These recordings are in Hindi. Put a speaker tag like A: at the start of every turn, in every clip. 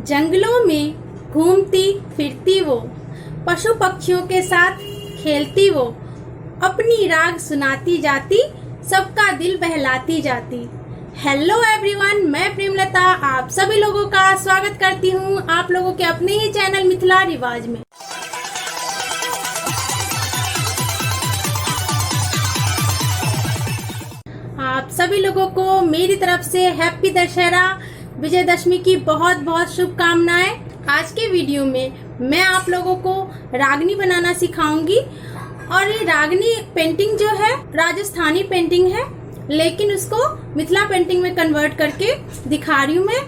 A: जंगलों में घूमती फिरती वो, पशु पक्षियों के साथ खेलती वो, अपनी राग सुनाती जाती, सबका दिल बहलाती जाती। हेलो एवरीवन, मैं प्रेमलता आप सभी लोगों का स्वागत करती हूँ आप लोगों के अपने ही चैनल मिथिला रिवाज में। आप सभी लोगों को मेरी तरफ से हैप्पी दशहरा विजयदशमी की बहुत बहुत शुभकामनाएं। आज के वीडियो में मैं आप लोगों को रागनी बनाना सिखाऊंगी और ये रागनी पेंटिंग जो है राजस्थानी पेंटिंग है, लेकिन उसको मिथिला पेंटिंग में कन्वर्ट करके दिखा रही हूँ मैं।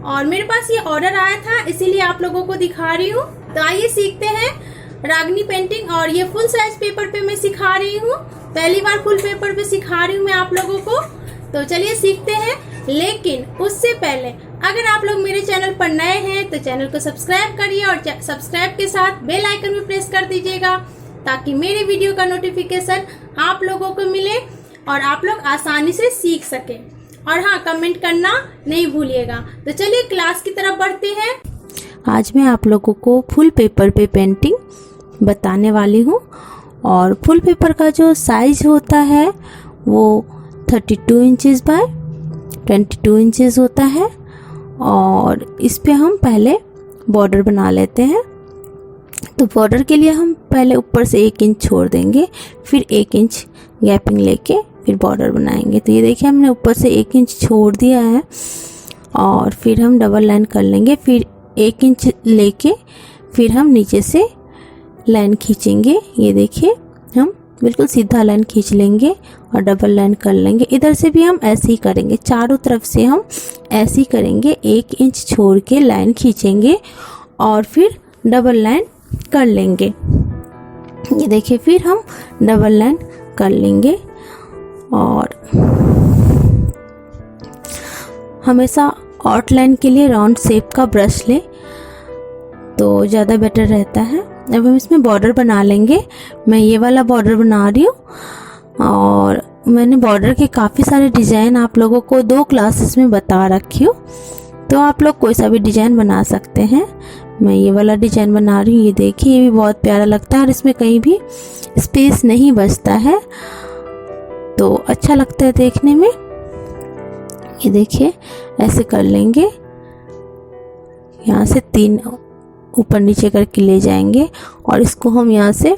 A: और मेरे पास ये ऑर्डर आया था, इसीलिए आप लोगों को दिखा रही हूँ। तो आइए सीखते हैं रागनी पेंटिंग। और ये फुल साइज पेपर पे मैं सिखा रही हूँ, पहली बार फुल पेपर पे सिखा रही हूँ मैं आप लोगों को। तो चलिए सीखते हैं। लेकिन उससे पहले अगर आप लोग मेरे चैनल पर नए हैं तो चैनल को सब्सक्राइब करिए और सब्सक्राइब के साथ बेल आइकन भी प्रेस कर दीजिएगा, ताकि मेरे वीडियो का नोटिफिकेशन आप लोगों को मिले और आप लोग आसानी से सीख सके। और हाँ, कमेंट करना नहीं भूलिएगा। तो चलिए क्लास की तरफ बढ़ते हैं।
B: आज मैं आप लोगों को फुल पेपर पे पेंटिंग बताने वाली हूँ। और फुल पेपर का जो साइज होता है वो 32 इंचेस बाय 22 इंचेस होता है। और इस पे हम पहले बॉर्डर बना लेते हैं। तो बॉर्डर के लिए हम पहले ऊपर से 1 इंच छोड़ देंगे, फिर 1 इंच गैपिंग लेके फिर बॉर्डर बनाएंगे। तो ये देखिए हमने ऊपर से 1 इंच छोड़ दिया है और फिर हम डबल लाइन कर लेंगे। फिर 1 इंच लेके फिर हम नीचे से लाइन खींचेंगे। ये देखिए हम बिल्कुल सीधा लाइन खींच लेंगे और डबल लाइन कर लेंगे। इधर से भी हम ऐसे ही करेंगे, चारों तरफ से हम ऐसे ही करेंगे। 1 इंच छोड़ के लाइन खींचेंगे और फिर डबल लाइन कर लेंगे। ये देखिए फिर हम डबल लाइन कर लेंगे। और हमेशा आउटलाइन के लिए राउंड शेप का ब्रश लें तो ज़्यादा बेटर रहता है। अब हम इसमें बॉर्डर बना लेंगे। मैं ये वाला बॉर्डर बना रही हूँ और मैंने बॉर्डर के काफ़ी सारे डिज़ाइन आप लोगों को 2 क्लासेस में बता रखी हूँ, तो आप लोग कोई सा भी डिज़ाइन बना सकते हैं। मैं ये वाला डिज़ाइन बना रही हूँ। ये देखिए, ये भी बहुत प्यारा लगता है और इसमें कहीं भी स्पेस नहीं बचता है, तो अच्छा लगता है देखने में। ये देखिए ऐसे कर लेंगे, यहाँ से 3 ऊपर नीचे करके ले जाएंगे और इसको हम यहाँ से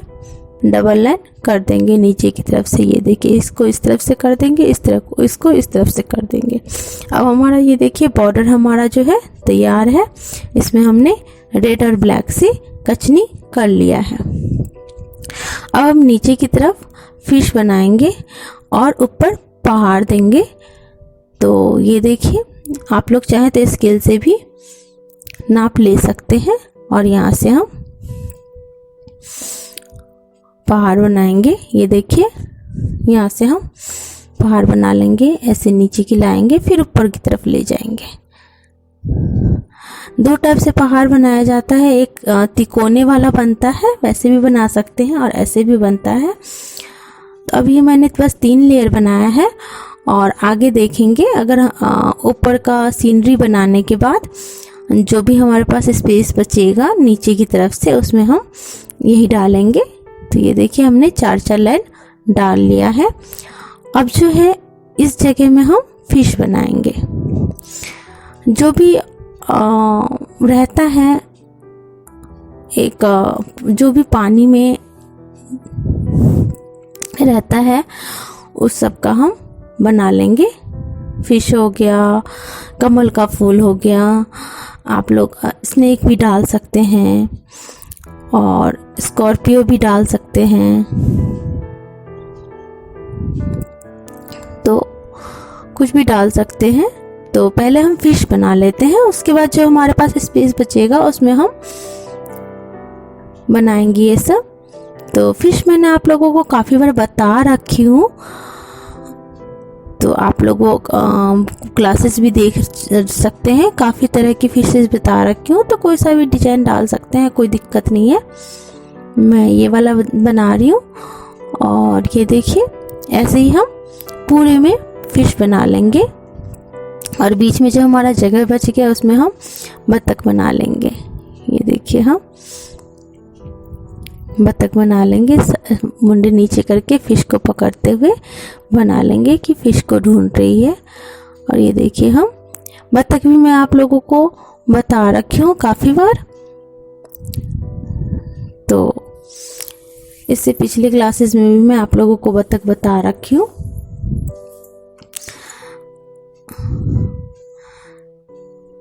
B: डबल लाइन कर देंगे नीचे की तरफ से। ये देखिए इसको इस तरफ से कर देंगे, इस तरफ को इसको इस तरफ से कर देंगे। अब हमारा ये देखिए बॉर्डर हमारा जो है तैयार है। इसमें हमने रेड और ब्लैक से कचनी कर लिया है। अब हम नीचे की तरफ फिश बनाएंगे और ऊपर पहाड़ देंगे। तो ये देखिए आप लोग चाहे तो स्केल से भी नाप ले सकते हैं और यहाँ से हम पहाड़ बनाएंगे। ये देखिए यहाँ से हम पहाड़ बना लेंगे, ऐसे नीचे की लाएंगे फिर ऊपर की तरफ ले जाएंगे। 2 टाइप से पहाड़ बनाया जाता है, एक तिकोने वाला बनता है, वैसे भी बना सकते हैं और ऐसे भी बनता है। तो अभी मैंने बस 3 लेयर बनाया है और आगे देखेंगे अगर ऊपर का सीनरी बनाने के बाद जो भी हमारे पास स्पेस बचेगा नीचे की तरफ से उसमें हम यही डालेंगे। तो ये देखिए हमने 4-4 लाइन डाल लिया है। अब जो है इस जगह में हम फिश बनाएंगे। जो भी रहता है जो भी पानी में रहता है उस सब का हम बना लेंगे। फिश हो गया, कमल का फूल हो गया, आप लोग स्नेक भी डाल सकते हैं और स्कॉर्पियो भी डाल सकते हैं। तो कुछ भी डाल सकते हैं। तो पहले हम फिश बना लेते हैं, उसके बाद जो हमारे पास स्पेस बचेगा उसमें हम बनाएंगे ये सब। तो फिश मैंने आप लोगों को काफ़ी बार बता रखी हूँ, तो आप लोग वो क्लासेस भी देख सकते हैं। काफ़ी तरह की फिशेस बता रखी हूँ, तो कोई सा भी डिजाइन डाल सकते हैं, कोई दिक्कत नहीं है। मैं ये वाला बना रही हूँ और ये देखिए ऐसे ही हम पूरे में फिश बना लेंगे। और बीच में जो हमारा जगह बच गया उसमें हम बतख बना लेंगे। ये देखिए हम बतख बना लेंगे, मुंडे नीचे करके फिश को पकड़ते हुए बना लेंगे कि फिश को ढूंढ रही है। और ये देखिए हम बतख भी मैं आप लोगों को बता रखी हूँ काफ़ी बार, तो इससे पिछले क्लासेस में भी मैं आप लोगों को बतख बता रखी हूँ।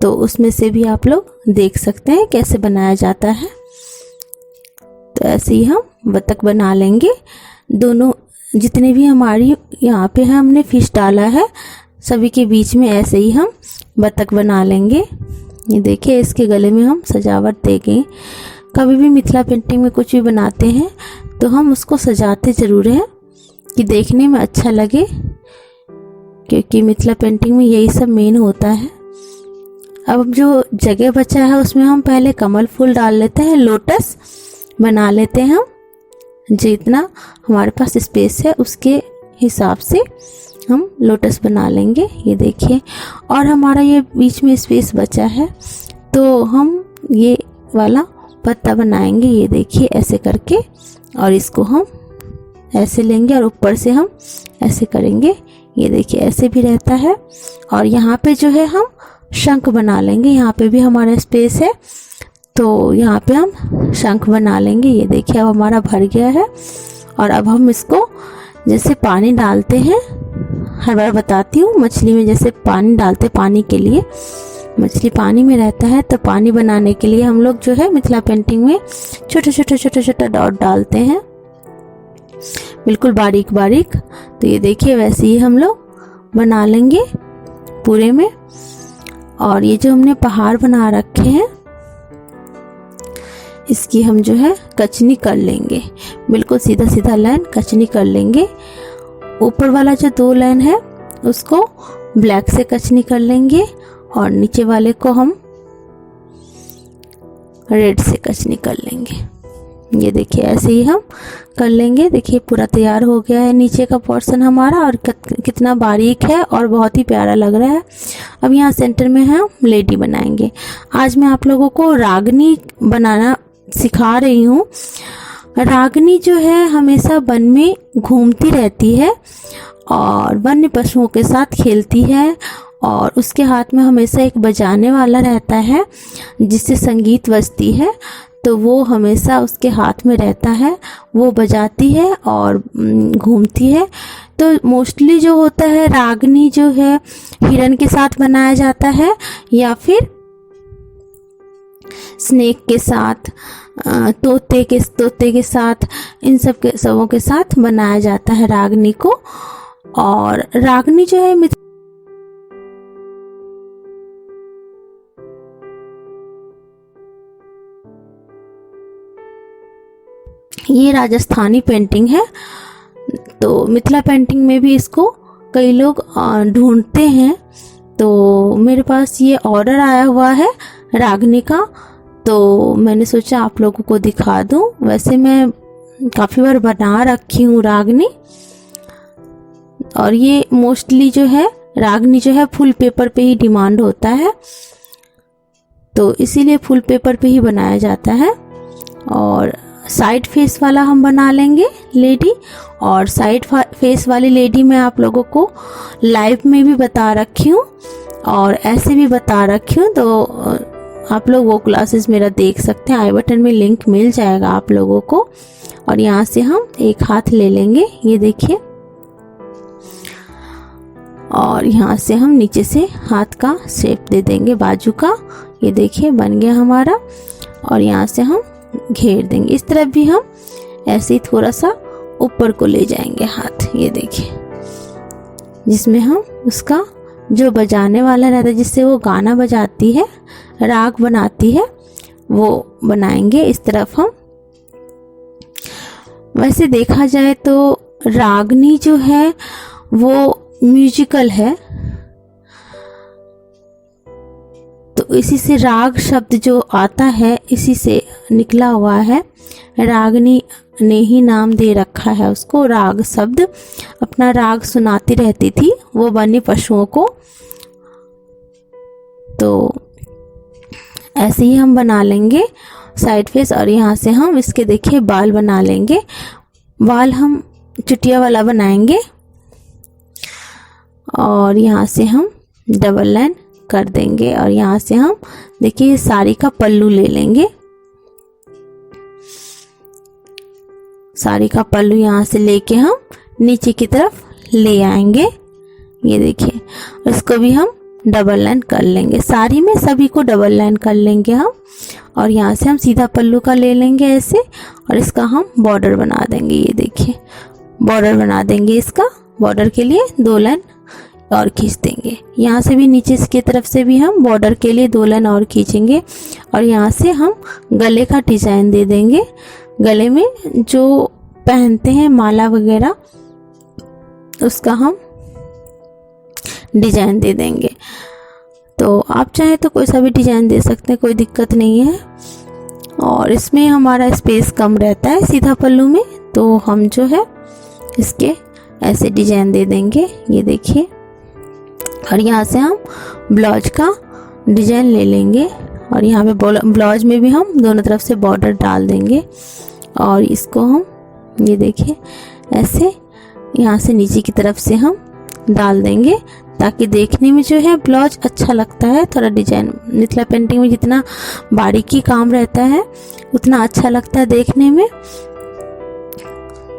B: तो उसमें से भी आप लोग देख सकते हैं कैसे बनाया जाता है। तो ऐसे ही हम बतख बना लेंगे। दोनों जितने भी हमारी यहाँ पे है हमने फिश डाला है, सभी के बीच में ऐसे ही हम बतख बना लेंगे। ये देखिए इसके गले में हम सजावट देंगे। कभी भी मिथिला पेंटिंग में कुछ भी बनाते हैं तो हम उसको सजाते ज़रूर हैं कि देखने में अच्छा लगे, क्योंकि मिथिला पेंटिंग में यही सब मेन होता है। अब जो जगह बचा है उसमें हम पहले कमल फूल डाल लेते हैं, लोटस बना लेते हैं हम। जितना हमारे पास स्पेस है उसके हिसाब से हम लोटस बना लेंगे। ये देखिए, और हमारा ये बीच में स्पेस बचा है तो हम ये वाला पत्ता बनाएंगे। ये देखिए ऐसे करके, और इसको हम ऐसे लेंगे और ऊपर से हम ऐसे करेंगे। ये देखिए ऐसे भी रहता है। और यहाँ पे जो है हम शंख बना लेंगे। यहाँ पे भी हमारा स्पेस है तो यहाँ पे हम शंख बना लेंगे। ये देखिए अब हमारा भर गया है। और अब हम इसको जैसे पानी डालते हैं, हर बार बताती हूँ, मछली में जैसे पानी डालते, पानी के लिए मछली पानी में रहता है तो पानी बनाने के लिए हम लोग जो है मिथिला पेंटिंग में छोटे छोटे डॉट डालते हैं, बिल्कुल बारीक बारीक। तो ये देखिए वैसे ही हम लोग बना लेंगे पूरे में। और ये जो हमने पहाड़ बना रखे हैं इसकी हम जो है कचनी कर लेंगे, बिल्कुल सीधा सीधा लाइन कचनी कर लेंगे। ऊपर वाला जो 2 लाइन है उसको ब्लैक से कचनी कर लेंगे और नीचे वाले को हम रेड से कचनी कर लेंगे। ये देखिए ऐसे ही हम कर लेंगे। देखिए पूरा तैयार हो गया है नीचे का पोर्शन हमारा, और कितना बारीक है और बहुत ही प्यारा लग रहा है। अब यहाँ सेंटर में हम लेडी बनाएंगे। आज मैं आप लोगों को रागनी बनाना सिखा रही हूँ। रागनी जो है हमेशा वन में घूमती रहती है और वन्य पशुओं के साथ खेलती है, और उसके हाथ में हमेशा एक बजाने वाला रहता है जिससे संगीत बजती है। तो वो हमेशा उसके हाथ में रहता है, वो बजाती है और घूमती है। तो मोस्टली जो होता है रागनी जो है हिरन के साथ बनाया जाता है, या फिर स्नेक के साथ, तोते के साथ, इन सब के सबों के साथ बनाया जाता है रागनी को। और रागनी जो है ये राजस्थानी पेंटिंग है। तो मिथिला पेंटिंग में भी इसको कई लोग ढूंढते हैं। तो मेरे पास ये ऑर्डर आया हुआ है रागनी का, तो मैंने सोचा आप लोगों को दिखा दूं। वैसे मैं काफ़ी बार बना रखी हूँ रागनी, और ये मोस्टली जो है रागनी जो है फुल पेपर पे ही डिमांड होता है, तो इसीलिए फुल पेपर पे ही बनाया जाता है। और साइड फेस वाला हम बना लेंगे लेडी, और साइड फेस वाली लेडी मैं आप लोगों को लाइव में भी बता रखी हूँ और ऐसे भी बता रखी हूँ। तो आप लोग वो क्लासेस मेरा देख सकते हैं, आई बटन में लिंक मिल जाएगा आप लोगों को। और यहाँ से हम एक हाथ ले लेंगे, ये देखिए, और यहाँ से हम नीचे से हाथ का शेप दे देंगे बाजू का। ये देखिए बन गया हमारा। और यहाँ से हम घेर देंगे। इस तरफ भी हम ऐसे ही थोड़ा सा ऊपर को ले जाएंगे हाथ, ये देखिए, जिसमें हम उसका जो बजाने वाला रहता है, जिससे वो गाना बजाती है, राग बनाती है, वो बनाएंगे इस तरफ हम। वैसे देखा जाए तो रागनी जो है वो म्यूजिकल है, तो इसी से राग शब्द जो आता है इसी से निकला हुआ है। रागनी ने ही नाम दे रखा है उसको, राग शब्द। अपना राग सुनाती रहती थी वो वन्य पशुओं को, तो ऐसे ही हम बना लेंगे साइड फेस। और यहाँ से हम इसके देखिए बाल बना लेंगे। बाल हम चुटिया वाला बनाएंगे और यहाँ से हम डबल लाइन कर देंगे। और यहाँ से हम देखिए साड़ी का पल्लू ले लेंगे। साड़ी का पल्लू यहाँ से लेके हम नीचे की तरफ ले आएंगे। ये देखिए, इसको भी हम डबल लाइन कर लेंगे। साड़ी में सभी को डबल लाइन कर लेंगे हम। और यहाँ से हम सीधा पल्लू का ले लेंगे ऐसे, और इसका हम बॉर्डर बना देंगे। ये देखिए बॉर्डर बना देंगे। इसका बॉर्डर के लिए 2 लाइन और खींच देंगे। यहाँ से भी नीचे की तरफ से भी हम बॉर्डर के लिए 2 लाइन और खींचेंगे। और यहाँ से हम गले का डिजाइन दे देंगे। गले में जो पहनते हैं माला वगैरह, उसका हम डिजाइन दे देंगे। तो आप चाहें तो कोई सा भी डिजाइन दे सकते हैं, कोई दिक्कत नहीं है। और इसमें हमारा स्पेस कम रहता है सीधा पल्लू में, तो हम जो है इसके ऐसे डिजाइन दे देंगे। ये देखिए, और यहाँ से हम ब्लाउज का डिजाइन ले लेंगे। और यहाँ पे ब्लाउज में भी हम दोनों तरफ से बॉर्डर डाल देंगे। और इसको हम ये देखिए ऐसे यहाँ से नीचे की तरफ से हम डाल देंगे, ताकि देखने में जो है ब्लाउज अच्छा लगता है। थोड़ा डिजाइन मिथिला पेंटिंग में जितना बारीकी काम रहता है उतना अच्छा लगता है देखने में।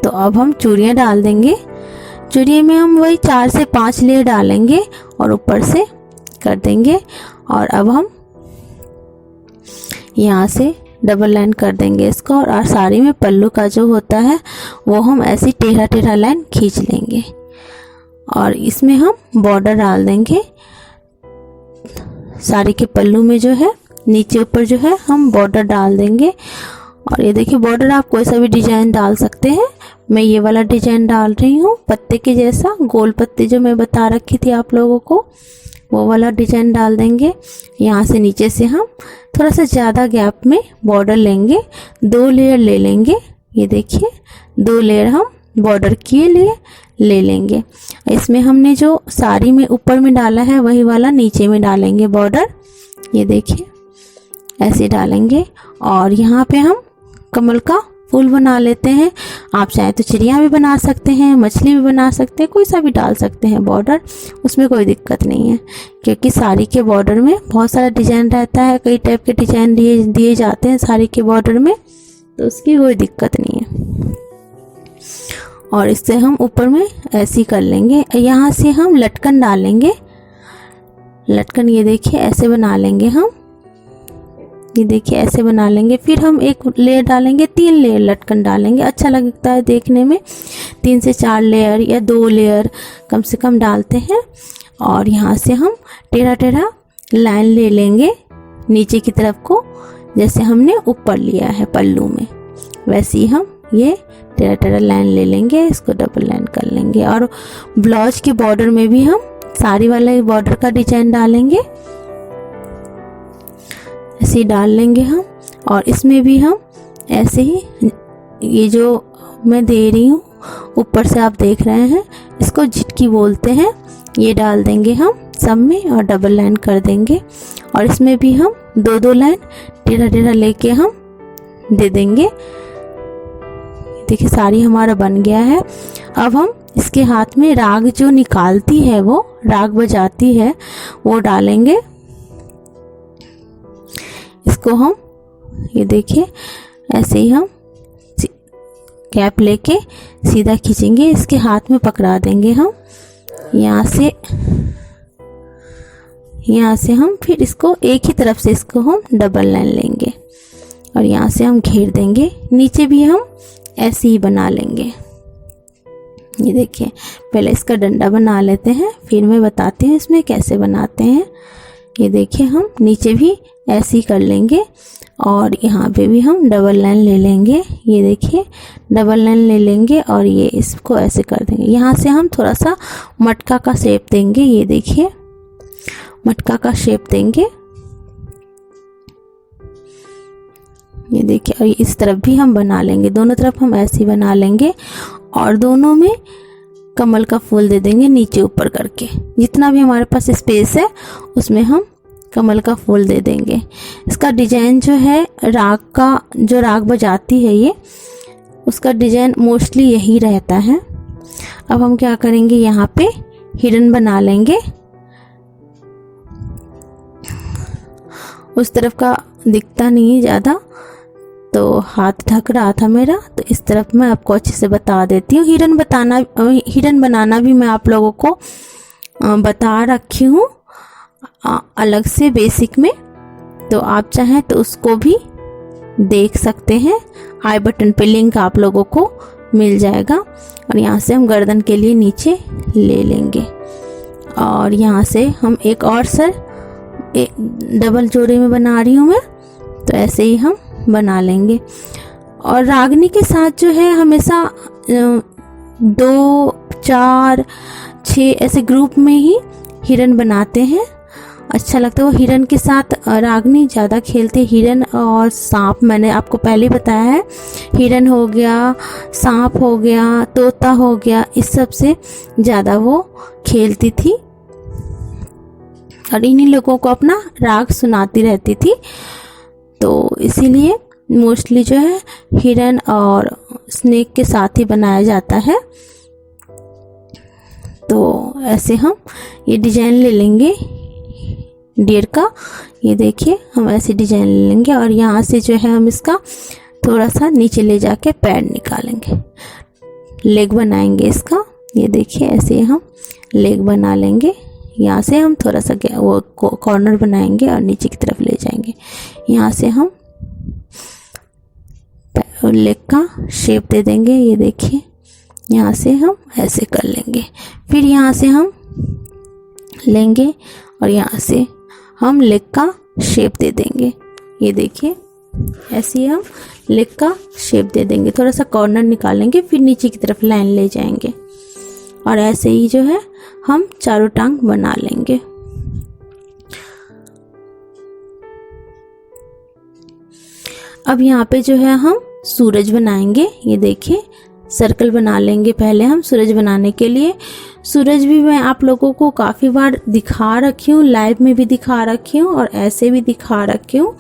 B: तो अब हम चूड़ियाँ डाल देंगे। चूड़ियों में हम वही 4 से 5 लेयर डालेंगे और ऊपर से कर देंगे। और अब हम यहाँ से डबल लाइन कर देंगे इसको। और साड़ी में पल्लू का जो होता है वो हम ऐसी टेढ़ा टेढ़ा लाइन खींच लेंगे। और इसमें हम बॉर्डर डाल देंगे। साड़ी के पल्लू में जो है नीचे ऊपर जो है हम बॉर्डर डाल देंगे। और ये देखिए बॉर्डर आप कोई सा भी डिजाइन डाल सकते हैं। मैं ये वाला डिजाइन डाल रही हूँ, पत्ते के जैसा गोल पत्ते जो मैं बता रखी थी आप लोगों को, वो वाला डिजाइन डाल देंगे। यहाँ से नीचे से हम थोड़ा सा ज़्यादा गैप में बॉर्डर लेंगे, 2 लेयर ले लेंगे। ये देखिए 2 लेयर हम बॉर्डर के लिए ले लेंगे। इसमें हमने जो साड़ी में ऊपर में डाला है वही वाला नीचे में डालेंगे बॉर्डर। ये देखिए ऐसे डालेंगे। और यहाँ पे हम कमल का फूल बना लेते हैं। आप चाहे तो चिड़िया भी बना सकते हैं, मछली भी बना सकते हैं, कोई सा भी डाल सकते हैं बॉर्डर, उसमें कोई दिक्कत नहीं है। क्योंकि साड़ी के बॉर्डर में बहुत सारा डिजाइन रहता है, कई टाइप के डिजाइन दिए जाते हैं साड़ी के बॉर्डर में, तो उसकी कोई दिक्कत नहीं है। और इससे हम ऊपर में ऐसे ही कर लेंगे। यहाँ से हम लटकन डालेंगे। लटकन ये देखिए ऐसे बना लेंगे हम। ये देखिए ऐसे बना लेंगे। फिर हम एक लेयर डालेंगे, 3 लेयर लटकन डालेंगे। अच्छा लगता है देखने में, 3 से 4 लेयर या 2 लेयर कम से कम डालते हैं। और यहाँ से हम टेढ़ा टेढ़ा लाइन ले लेंगे नीचे की तरफ को, जैसे हमने ऊपर लिया है पल्लू में, वैसे ही हम ये टेढ़ा टेढ़ा लाइन ले लेंगे। इसको डबल लाइन कर लेंगे। और ब्लाउज के बॉर्डर में भी हम साड़ी वाला बॉर्डर का डिजाइन डालेंगे, ऐसे ही डाल लेंगे हम। और इसमें भी हम ऐसे ही, ये जो मैं दे रही हूँ ऊपर से आप देख रहे हैं, इसको झिटकी बोलते हैं, ये डाल देंगे हम सब में और डबल लाइन कर देंगे। और इसमें भी हम 2-2 लाइन टेढ़ा टेढ़ा लेके हम दे देंगे। देखिए साड़ी हमारा बन गया है। अब हम इसके हाथ में राग जो निकालती है, वो राग बजाती है, वो डालेंगे। इसको हम ये देखिए ऐसे ही हम कैप लेके सीधा खींचेंगे, इसके हाथ में पकड़ा देंगे हम। यहाँ से हम फिर इसको एक ही तरफ से इसको हम डबल लाइन लेंगे और यहाँ से हम घेर देंगे। नीचे भी हम ऐसे ही बना लेंगे। ये देखिए पहले इसका डंडा बना लेते हैं, फिर मैं बताती हूँ इसमें कैसे बनाते हैं। ये देखिए हम नीचे भी ऐसे ही कर लेंगे और यहाँ पे भी हम डबल लाइन ले लेंगे। ये देखिए डबल लाइन ले लेंगे और ये इसको ऐसे कर देंगे। यहाँ से हम थोड़ा सा मटका का शेप देंगे। ये देखिए मटका का शेप देंगे। ये देखिए और इस तरफ भी हम बना लेंगे, दोनों तरफ हम ऐसे ही बना लेंगे और दोनों में कमल का फूल दे देंगे नीचे ऊपर करके। जितना भी हमारे पास स्पेस है उसमें हम कमल का फूल दे देंगे। इसका डिजाइन जो है राग का, जो राग बजाती है ये, उसका डिजाइन मोस्टली यही रहता है। अब हम क्या करेंगे, यहाँ पे हिरन बना लेंगे। उस तरफ का दिखता नहीं है ज़्यादा, तो हाथ ढक रहा था मेरा, तो इस तरफ मैं आपको अच्छे से बता देती हूँ। हिरन बनाना भी मैं आप लोगों को बता रखी हूँ अलग से बेसिक में, तो आप चाहें तो उसको भी देख सकते हैं। आई बटन पे लिंक आप लोगों को मिल जाएगा। और यहाँ से हम गर्दन के लिए नीचे ले लेंगे और यहाँ से हम एक और सर डबल जोड़े में बना रही हूँ मैं, तो ऐसे ही हम बना लेंगे। और रागनी के साथ जो है हमेशा 2, 4, 6 ऐसे ग्रुप में ही हिरन बनाते हैं, अच्छा लगता है। वो हिरन के साथ रागनी ज़्यादा खेलते, हिरन और सांप, मैंने आपको पहले बताया है। हिरन हो गया, सांप हो गया, तोता हो गया, इस सब से ज़्यादा वो खेलती थी और इन्हीं लोगों को अपना राग सुनाती रहती थी। तो इसीलिए मोस्टली जो है हिरन और स्नेक के साथ ही बनाया जाता है। तो ऐसे हम ये डिजाइन ले लेंगे डियर का, ये देखिए हम ऐसे डिजाइन ले लेंगे और यहाँ से जो है हम इसका थोड़ा सा नीचे ले जाके पैर निकालेंगे, लेग बनाएंगे इसका। ये देखिए ऐसे हम लेग बना लेंगे। यहाँ से हम थोड़ा सा वो कॉर्नर बनाएंगे और नीचे की तरफ ले जाएंगे। यहाँ से हम लेग का शेप दे देंगे। ये देखिए यहाँ से हम ऐसे कर लेंगे। फिर यहाँ से हम लेंगे और यहाँ से हम लेग का शेप दे देंगे। ये देखिए ऐसे हम लेग का शेप दे देंगे, थोड़ा सा कॉर्नर निकालेंगे, फिर नीचे की तरफ लाइन ले जाएंगे और ऐसे ही जो है हम चारों टांग बना लेंगे। अब यहाँ पे जो है हम सूरज बनाएंगे। ये देखिए सर्कल बना लेंगे पहले हम सूरज बनाने के लिए। सूरज भी मैं आप लोगों को काफ़ी बार दिखा रखी हूँ, लाइव में भी दिखा रखी हूँ और ऐसे भी दिखा रखी हूँ।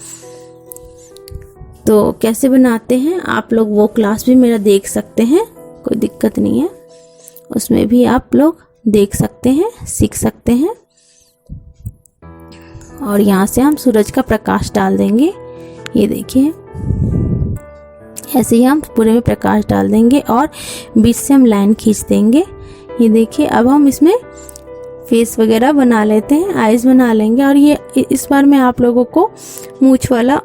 B: तो कैसे बनाते हैं आप लोग वो क्लास भी मेरा देख सकते हैं, कोई दिक्कत नहीं है, उसमें भी आप लोग देख सकते हैं, सीख सकते हैं। और यहाँ से हम सूरज का प्रकाश डाल देंगे। ये देखिए ऐसे ही हम पूरे में प्रकाश डाल देंगे और बीच से हम लाइन खींच देंगे। ये देखिए अब हम इसमें फेस वगैरह बना लेते हैं, आईज बना लेंगे। और ये इस बार मैं आप लोगों को मूंछ वाला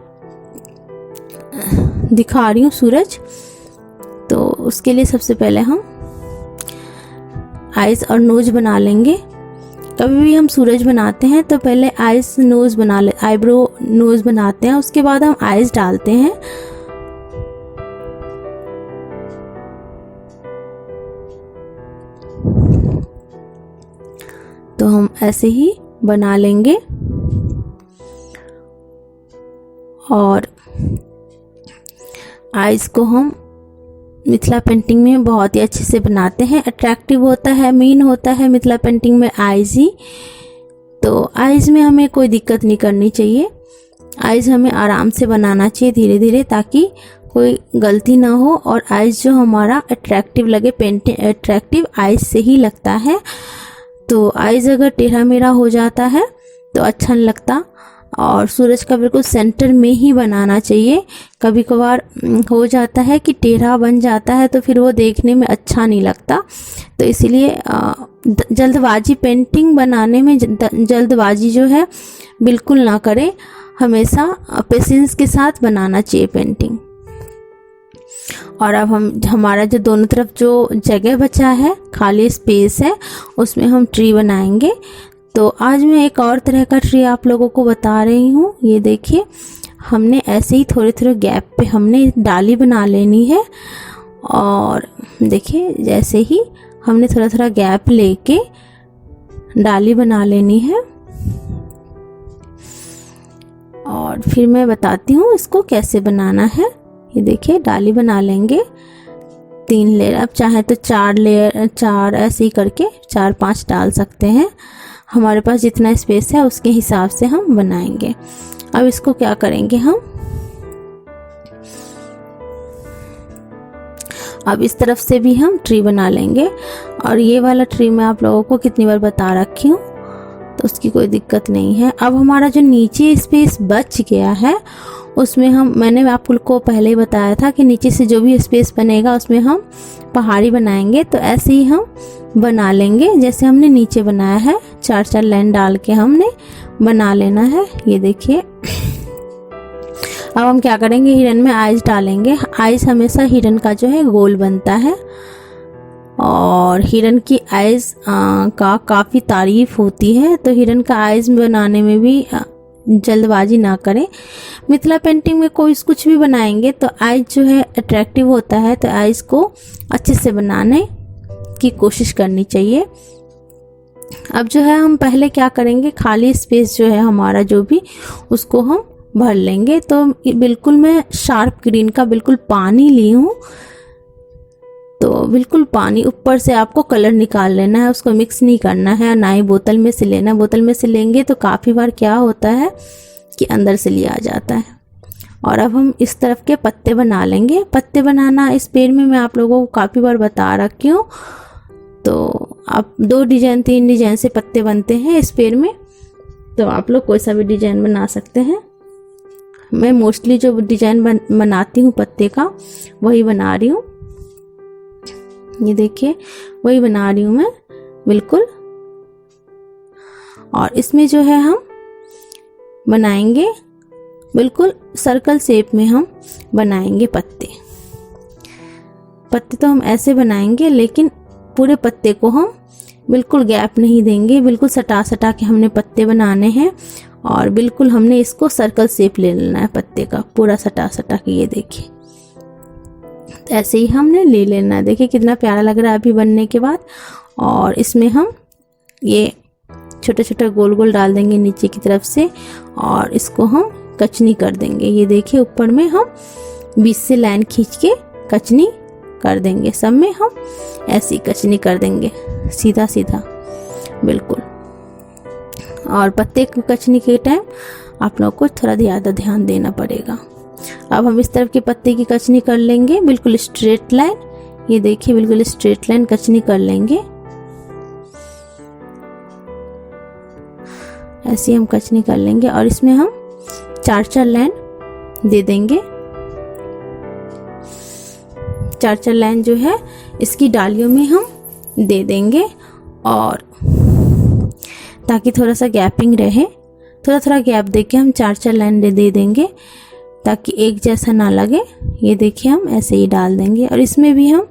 B: दिखा रही हूँ सूरज। तो उसके लिए सबसे पहले हम आईज और नोज बना लेंगे। कभी भी हम सूरज बनाते हैं तो पहले आईज नोज बना ले, आईब्रो नोज बनाते हैं, उसके बाद हम आईज डालते हैं। तो हम ऐसे ही बना लेंगे और आईज को हम मिथिला पेंटिंग में बहुत ही अच्छे से बनाते हैं। अट्रैक्टिव होता है, मेन होता है मिथिला पेंटिंग में आईज ही। तो आईज में हमें कोई दिक्कत नहीं करनी चाहिए, आईज हमें आराम से बनाना चाहिए धीरे धीरे, ताकि कोई गलती ना हो और आईज जो हमारा अट्रैक्टिव लगे। पेंटिंग अट्रैक्टिव आईज से ही लगता है। तो आईज अगर टेढ़ा मेढ़ा हो जाता है तो अच्छा नहीं लगता। और सूरज का बिल्कुल सेंटर में ही बनाना चाहिए। कभी कभार हो जाता है कि टेढ़ा बन जाता है तो फिर वो देखने में अच्छा नहीं लगता। तो इसीलिए जल्दबाजी, पेंटिंग बनाने में जल्दबाजी जो है बिल्कुल ना करें, हमेशा पेशेंस के साथ बनाना चाहिए पेंटिंग। और अब हमारा जो दोनों तरफ जो जगह बचा है, खाली स्पेस है, उसमें हम ट्री बनाएंगे। तो आज मैं एक और तरह का ट्री आप लोगों को बता रही हूँ। ये देखिए हमने ऐसे ही थोड़े थोड़े गैप पे हमने डाली बना लेनी है। और देखिए जैसे ही हमने थोड़ा थोड़ा गैप लेके डाली बना लेनी है। और फिर मैं बताती हूँ इसको कैसे बनाना है। ये देखिए डाली बना लेंगे 3 लेयर, अब चाहे तो 4 लेयर, 4 ऐसे ही करके 4-5 डाल सकते हैं। हमारे पास जितना स्पेस है उसके हिसाब से हम बनाएंगे। अब इसको क्या करेंगे हम, अब इस तरफ से भी हम ट्री बना लेंगे। और ये वाला ट्री मैं आप लोगों को कितनी बार बता रखी हूँ, तो उसकी कोई दिक्कत नहीं है। अब हमारा जो नीचे स्पेस बच गया है उसमें मैंने आपको पहले ही बताया था कि नीचे से जो भी स्पेस बनेगा उसमें हम पहाड़ी बनाएंगे। तो ऐसे ही हम बना लेंगे जैसे हमने नीचे बनाया है, 4-4 लाइन डाल के हमने बना लेना है। ये देखिए, अब हम क्या करेंगे, हिरन में आइज डालेंगे। आइज हमेशा हिरन का जो है गोल बनता है और हिरन की आइज का काफ़ी तारीफ होती है। तो हिरन का आइज बनाने में भी जल्दबाजी ना करें। मिथिला पेंटिंग में कोई कुछ भी बनाएंगे तो आइज जो है अट्रैक्टिव होता है, तो आइज को अच्छे से बनाने की कोशिश करनी चाहिए। अब जो है हम पहले क्या करेंगे, खाली स्पेस जो है हमारा जो भी, उसको हम भर लेंगे। तो बिल्कुल मैं शार्प ग्रीन का बिल्कुल पानी ली हूँ, तो बिल्कुल पानी ऊपर से आपको कलर निकाल लेना है, उसको मिक्स नहीं करना है, ना ही बोतल में से लेना। बोतल में से लेंगे तो काफ़ी बार क्या होता है कि अंदर से लिया जाता है। और अब हम इस तरफ के पत्ते बना लेंगे। पत्ते बनाना इस पेड़ में मैं आप लोगों को काफ़ी बार बता रखी हूँ। तो आप 2 डिजाइन 3 डिजाइन से पत्ते बनते हैं इस पेड़ में, तो आप लोग कोई सा भी डिजाइन बना सकते हैं। मैं मोस्टली जो डिजाइन बनाती हूँ पत्ते का वही बना रही हूँ। ये देखिए, वही बना रही हूँ मैं बिल्कुल। और इसमें जो है हम बनाएंगे बिल्कुल सर्कल शेप में, हम बनाएंगे पत्ते। पत्ते तो हम ऐसे बनाएंगे, लेकिन पूरे पत्ते को हम बिल्कुल गैप नहीं देंगे, बिल्कुल सटा सटा के हमने पत्ते बनाने हैं। और बिल्कुल हमने इसको सर्कल शेप ले लेना है पत्ते का, पूरा सटा सटा के। ये देखिए, तो ऐसे ही हमने ले लेना है। देखिए कितना प्यारा लग रहा है अभी बनने के बाद। और इसमें हम ये छोटे छोटे गोल गोल डाल देंगे नीचे की तरफ से, और इसको हम कचनी कर देंगे। ये देखिए, ऊपर में हम 20 से लाइन खींच के कचनी कर देंगे। सब में हम ऐसी कचनी कर देंगे, सीधा सीधा बिल्कुल। और पत्ते की कचनी के टाइम आप लोग को थोड़ा ज़्यादा ध्यान देना पड़ेगा। अब हम इस तरफ के पत्ते की कचनी कर लेंगे, बिल्कुल स्ट्रेट लाइन। ये देखिए, बिल्कुल स्ट्रेट लाइन कचनी कर लेंगे। ऐसे हम कचनी कर लेंगे और इसमें हम 4-4 लाइन दे देंगे। 4-4 लाइन जो है इसकी डालियों में हम दे देंगे, और ताकि थोड़ा सा गैपिंग रहे, थोड़ा थोड़ा गैप देके हम 4-4 लाइन दे देंगे ताकि एक जैसा ना लगे। ये देखिए, हम ऐसे ही डाल देंगे। और इसमें भी हम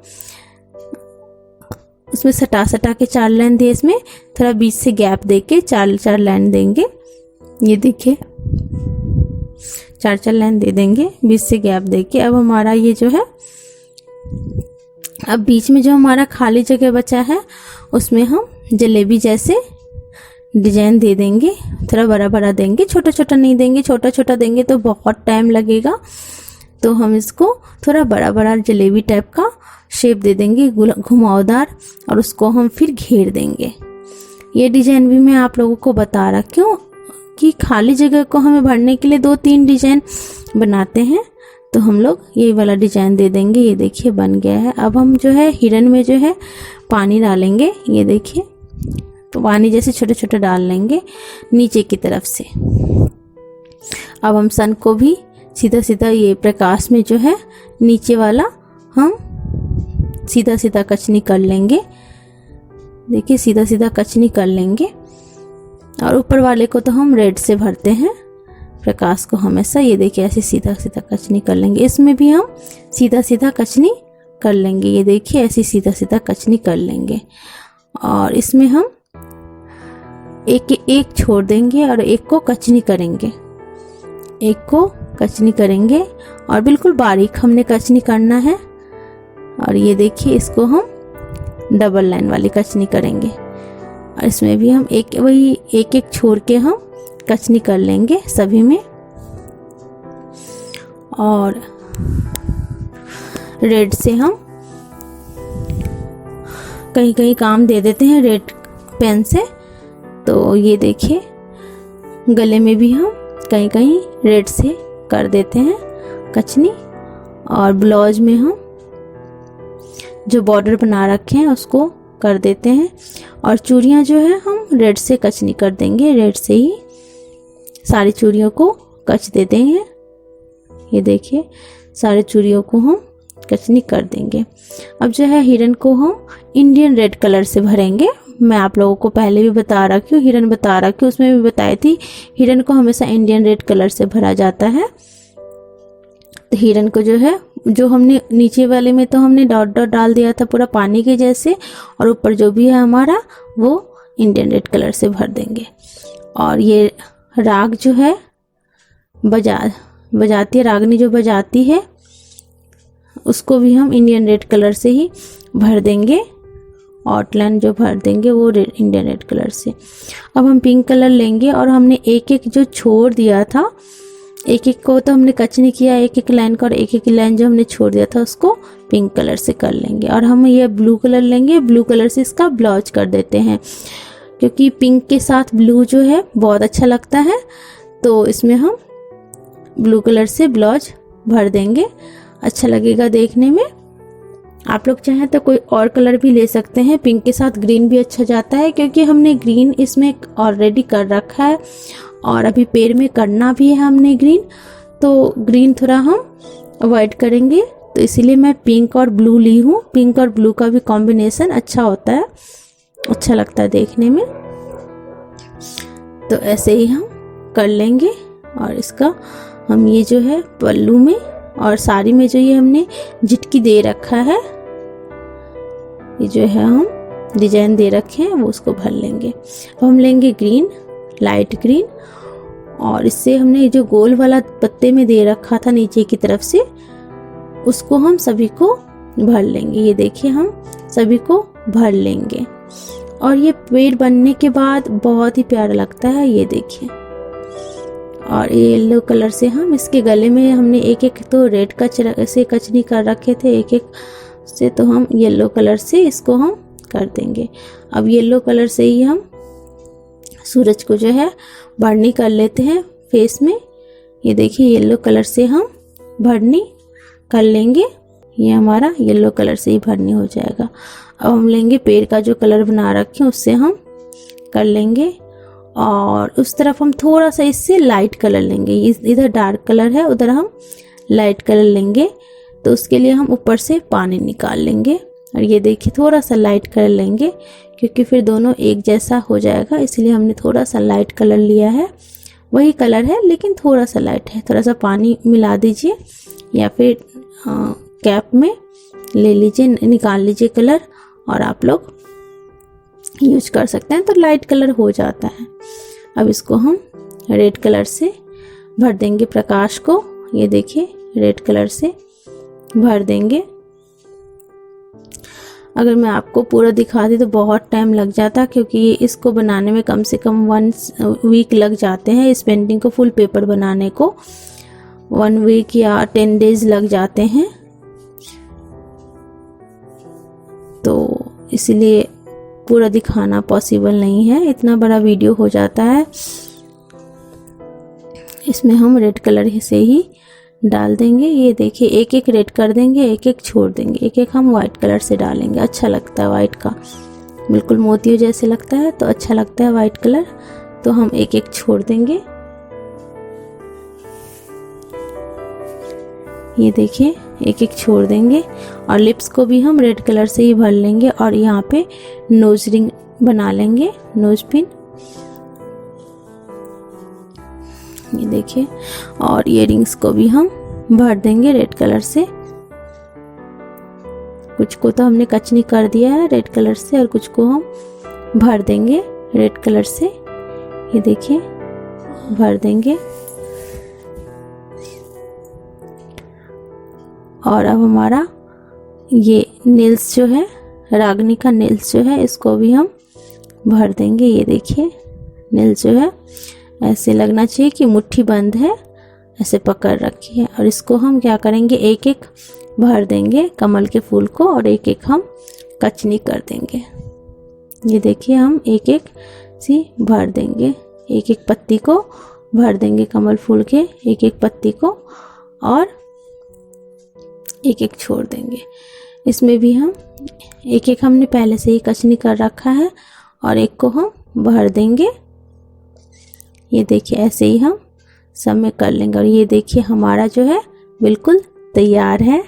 B: उसमें सटा सटा के 4 लाइन दिए, इसमें थोड़ा बीच से गैप देके 4-4 लाइन देंगे। ये देखिए, 4-4 लाइन दे देंगे बीच से गैप देके। अब हमारा ये जो है, अब बीच में जो हमारा खाली जगह बचा है उसमें हम जलेबी जैसे डिजाइन दे देंगे। थोड़ा बड़ा बड़ा देंगे, छोटा छोटा नहीं देंगे। छोटा छोटा देंगे तो बहुत टाइम लगेगा, तो हम इसको थोड़ा बड़ा बड़ा जलेबी टाइप का शेप दे देंगे, घुमावदार, और उसको हम फिर घेर देंगे। ये डिजाइन भी मैं आप लोगों को बता रखी हूँ कि खाली जगह को हमें भरने के लिए 2-3 डिजाइन बनाते हैं, तो हम लोग यही वाला डिजाइन दे देंगे। ये देखिए, बन गया है। अब हम जो है हिरन में जो है पानी डालेंगे। ये देखिए, तो पानी जैसे छोटे छोटे डाल लेंगे नीचे की तरफ से। अब हम सन को भी सीधा सीधा ये प्रकाश में जो है नीचे वाला हम सीधा सीधा कचनी कर लेंगे। देखिए, सीधा सीधा कचनी कर लेंगे। और ऊपर वाले को तो हम रेड से भरते हैं प्रकाश को हमेशा। ये देखिए, ऐसे सीधा सीधा कचनी कर लेंगे। इसमें भी हम सीधा सीधा कचनी कर लेंगे। ये देखिए, ऐसे सीधा सीधा कचनी कर लेंगे। और इसमें हम एक छोड़ देंगे और एक को कचनी करेंगे। एक को कचनी करेंगे और बिल्कुल बारीक हमने कचनी करना है। और ये देखिए, इसको हम डबल लाइन वाली कचनी करेंगे। और इसमें भी हम एक छोड़ के हम कचनी कर लेंगे सभी में। और रेड से हम कहीं कहीं काम दे देते हैं रेड पेन से, तो तो ये देखिए गले में भी हम कहीं कहीं रेड से कर देते हैं कचनी, और ब्लाउज में हम जो बॉर्डर बना रखे हैं उसको कर देते हैं, और चूड़ियाँ जो है हम रेड से कचनी कर देंगे। रेड से ही सारी चूड़ियों को कच दे देंगे। ये देखिए सारी चूड़ियों को हम कचनी कर देंगे। अब जो है हिरन को हम इंडियन रेड कलर से भरेंगे। मैं आप लोगों को पहले भी बता रखी हूँ, हिरन बता रखी हूँ, उसमें भी बताई थी हिरन को हमेशा इंडियन रेड कलर से भरा जाता है। तो हिरन को जो है, जो हमने नीचे वाले में तो हमने डॉट डॉट डाल दिया था पूरा पानी के जैसे, और ऊपर जो भी है हमारा वो इंडियन रेड कलर से भर देंगे। और ये राग जो है बजाती है, रागनी जो बजाती है उसको भी हम इंडियन रेड कलर से ही भर देंगे। आउटलाइन जो भर देंगे वो इंडियन रेड कलर से। अब हम पिंक कलर लेंगे और हमने एक एक जो छोड़ दिया था, एक एक को तो हमने कचनी किया, एक एक लाइन का, और एक एक लाइन जो हमने छोड़ दिया था उसको पिंक कलर से कर लेंगे। और हम ये ब्लू कलर लेंगे, ब्लू कलर से इसका ब्लाउज कर देते हैं, क्योंकि पिंक के साथ ब्लू जो है बहुत अच्छा लगता है। तो इसमें हम ब्लू कलर से ब्लाउज भर देंगे, अच्छा लगेगा देखने में। आप लोग चाहें तो कोई और कलर भी ले सकते हैं, पिंक के साथ ग्रीन भी अच्छा जाता है, क्योंकि हमने ग्रीन इसमें ऑलरेडी कर रखा है और अभी पैर में करना भी है हमने ग्रीन, तो ग्रीन थोड़ा हम अवॉइड करेंगे। तो इसीलिए मैं पिंक और ब्लू ली हूँ। पिंक और ब्लू का भी कॉम्बिनेशन अच्छा होता है, अच्छा लगता है देखने में। तो ऐसे ही हम कर लेंगे। और इसका हम ये जो है पल्लू में और साड़ी में जो ये हमने झिटकी दे रखा है, ये जो है हम डिजाइन दे रखे हैं वो उसको भर लेंगे। अब हम लेंगे ग्रीन, लाइट ग्रीन, और इससे हमने जो गोल वाला पत्ते में दे रखा था नीचे की तरफ से, उसको हम सभी को भर लेंगे। ये देखिए हम सभी को भर लेंगे। और ये पेड़ बनने के बाद बहुत ही प्यारा लगता है, ये देखिए। और ये येलो कलर से हम इसके गले में हमने एक एक तो रेड से कचनी कर रखे थे, एक एक से, तो हम येलो कलर से इसको हम कर देंगे। अब येलो कलर से ही हम सूरज को जो है भरनी कर लेते हैं फेस में। ये देखिए येलो कलर से हम भरनी कर लेंगे, ये हमारा येलो कलर से ही भरनी हो जाएगा। अब हम लेंगे पेड़ का जो कलर बना रखे हैं उससे हम कर लेंगे, और उस तरफ हम थोड़ा सा इससे लाइट कलर लेंगे। इधर डार्क कलर है, उधर हम लाइट कलर लेंगे। तो उसके लिए हम ऊपर से पानी निकाल लेंगे, और ये देखिए थोड़ा सा लाइट कलर लेंगे, क्योंकि फिर दोनों एक जैसा हो जाएगा, इसलिए हमने थोड़ा सा लाइट कलर लिया है। वही कलर है लेकिन थोड़ा सा लाइट है। थोड़ा सा पानी मिला दीजिए या फिर कैप में ले लीजिए, निकाल लीजिए कलर, और आप लोग यूज कर सकते हैं, तो लाइट कलर हो जाता है। अब इसको हम रेड कलर से भर देंगे प्रकाश को। ये देखिए रेड कलर से भर देंगे। अगर मैं आपको पूरा दिखा दी तो बहुत टाइम लग जाता, क्योंकि इसको बनाने में कम से कम 1 वीक लग जाते हैं। इस पेंटिंग को फुल पेपर बनाने को 1 वीक या 10 डेज लग जाते हैं। तो इसलिए पूरा दिखाना पॉसिबल नहीं है, इतना बड़ा वीडियो हो जाता है। इसमें हम रेड कलर से ही डाल देंगे। ये देखिए एक एक रेड कर देंगे, एक एक छोड़ देंगे, एक एक हम वाइट कलर से डालेंगे। अच्छा लगता है वाइट का, बिल्कुल मोतियों जैसे लगता है, तो अच्छा लगता है वाइट कलर। तो हम एक एक छोड़ देंगे। ये देखिए एक एक छोड़ देंगे। और लिप्स को भी हम रेड कलर से ही भर लेंगे, और यहाँ पे नोज रिंग बना लेंगे, नोज पिन। ये देखिए, और इयररिंग्स को भी हम भर देंगे रेड कलर से। कुछ को तो हमने कचनी कर दिया है रेड कलर से, और कुछ को हम भर देंगे रेड कलर से। ये देखिए भर देंगे। और अब हमारा ये नेल्स जो है, रागनी का नेल्स जो है, इसको भी हम भर देंगे। ये देखिए नेल्स जो है ऐसे लगना चाहिए कि मुट्ठी बंद है, ऐसे पकड़ रखी है। और इसको हम क्या करेंगे, एक एक भर देंगे कमल के फूल को, और एक एक हम कचनी कर देंगे। ये देखिए हम एक एक सी भर देंगे। एक एक पत्ती को भर देंगे, कमल फूल के एक एक पत्ती को, और एक एक छोड़ देंगे। इसमें भी हम एक एक, हमने पहले से ही कचनी कर रखा है, और एक को हम भर देंगे। ये देखिए ऐसे ही हम सब में कर लेंगे। और ये देखिए हमारा जो है बिल्कुल तैयार है,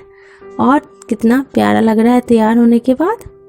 B: और कितना प्यारा लग रहा है तैयार होने के बाद।